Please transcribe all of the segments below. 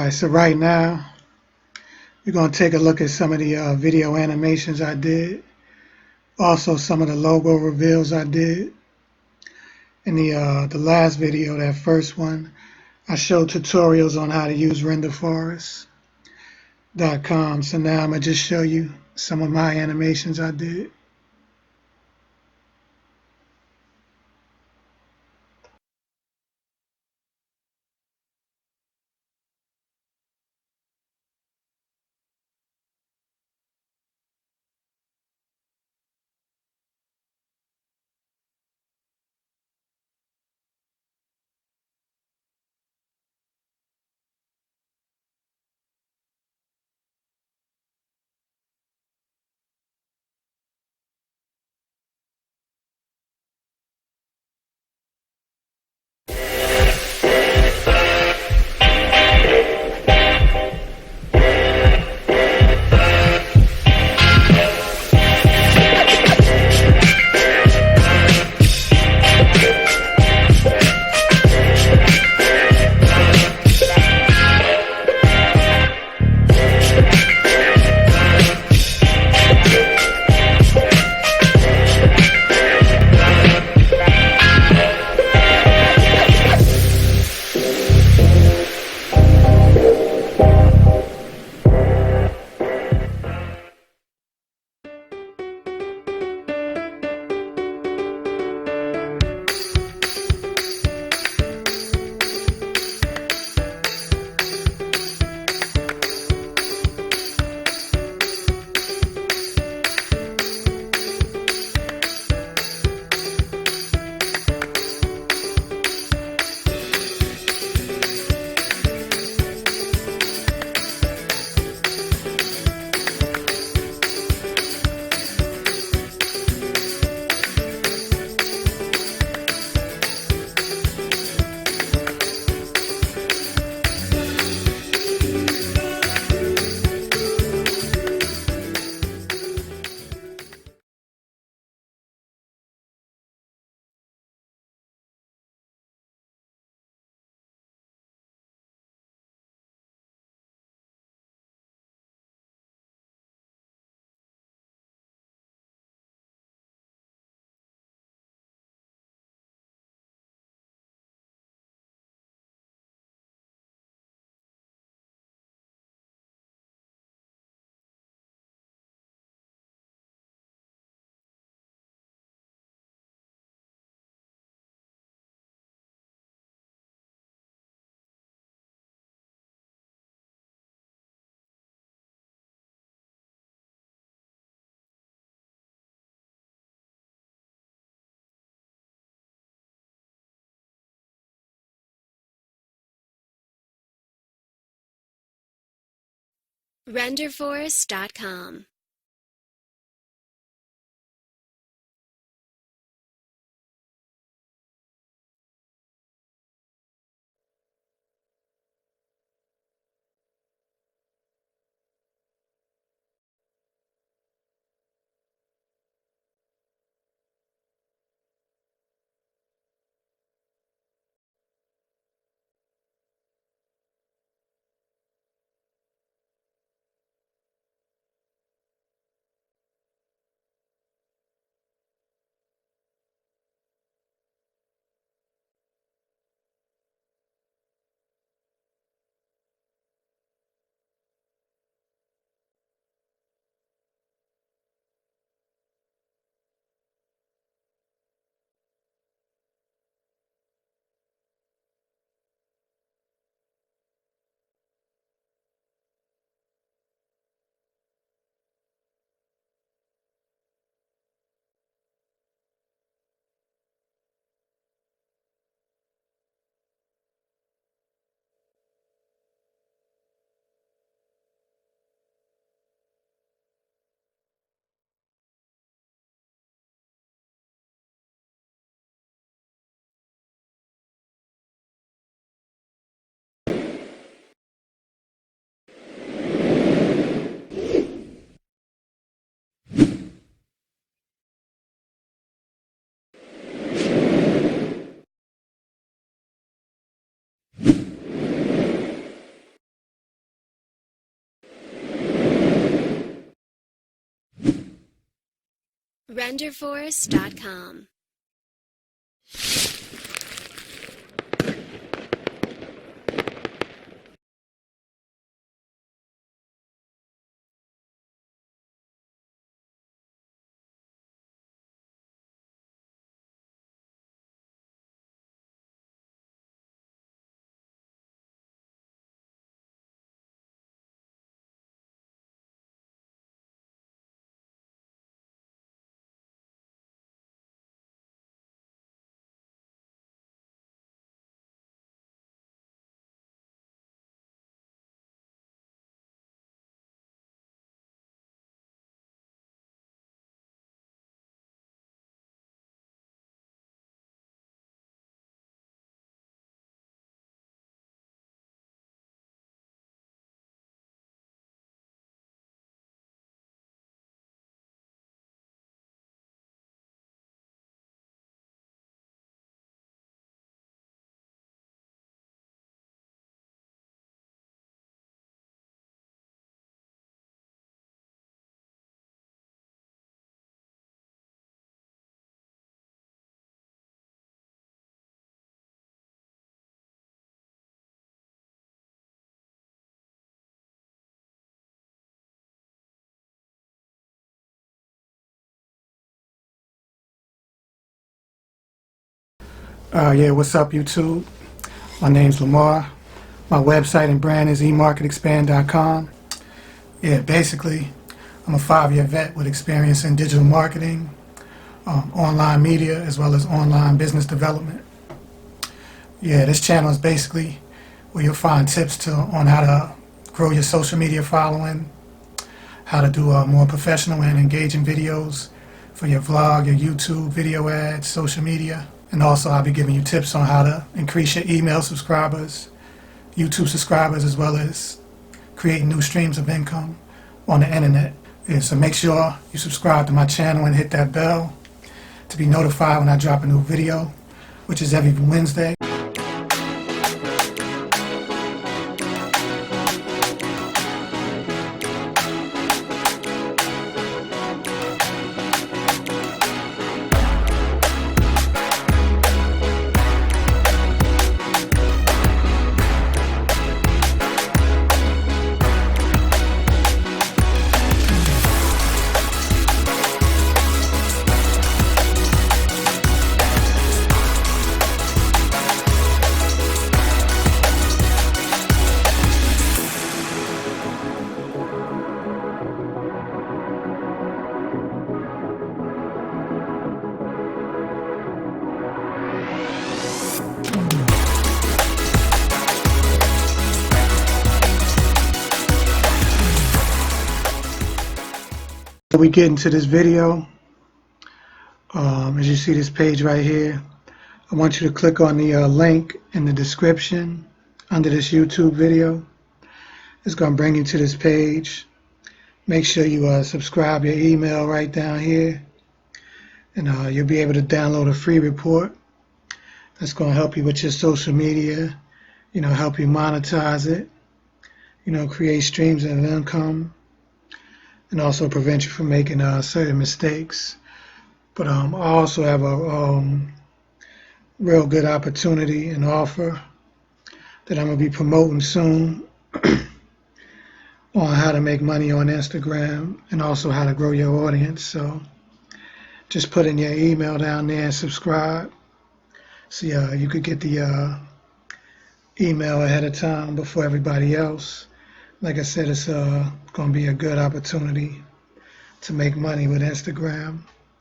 Alright, so right now we're going to take a look at some of the video animations I did. Also some of the logo reveals I did. In the last video, that first one, I showed tutorials on how to use renderforest.com. So now I'm going to just show you some of my animations I did. renderforest.com. renderforest.com. Yeah, what's up, YouTube? My name's Lamar. My website and brand is emarketexpand.com. Yeah, basically, I'm a 5-year vet with experience in digital marketing, online media, as well as online business development. Yeah, this channel is basically where you'll find tips on how to grow your social media following, how to do more professional and engaging videos for your vlog, your YouTube, video ads, social media. And also I'll be giving you tips on how to increase your email subscribers, YouTube subscribers, as well as creating new streams of income on the internet. Yeah, so make sure you subscribe to my channel and hit that bell to be notified when I drop a new video, which is every Wednesday. We get into this video. As you see this page right here, I want you to click on the link in the description under this YouTube video. It's going to bring you to this page. Make sure you subscribe your email right down here, and you'll be able to download a free report that's going to help you with your social media, help you monetize it, create streams of income, and also prevent you from making certain mistakes. But I also have a real good opportunity and offer that I'm going to be promoting soon on how to make money on Instagram and also how to grow your audience. So just put in your email down there and subscribe. So you could get the email ahead of time before everybody else. Like I said, it's going to be a good opportunity to make money with Instagram,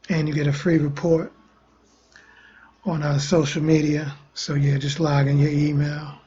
and you get a free report on social media. So yeah, just log in your email.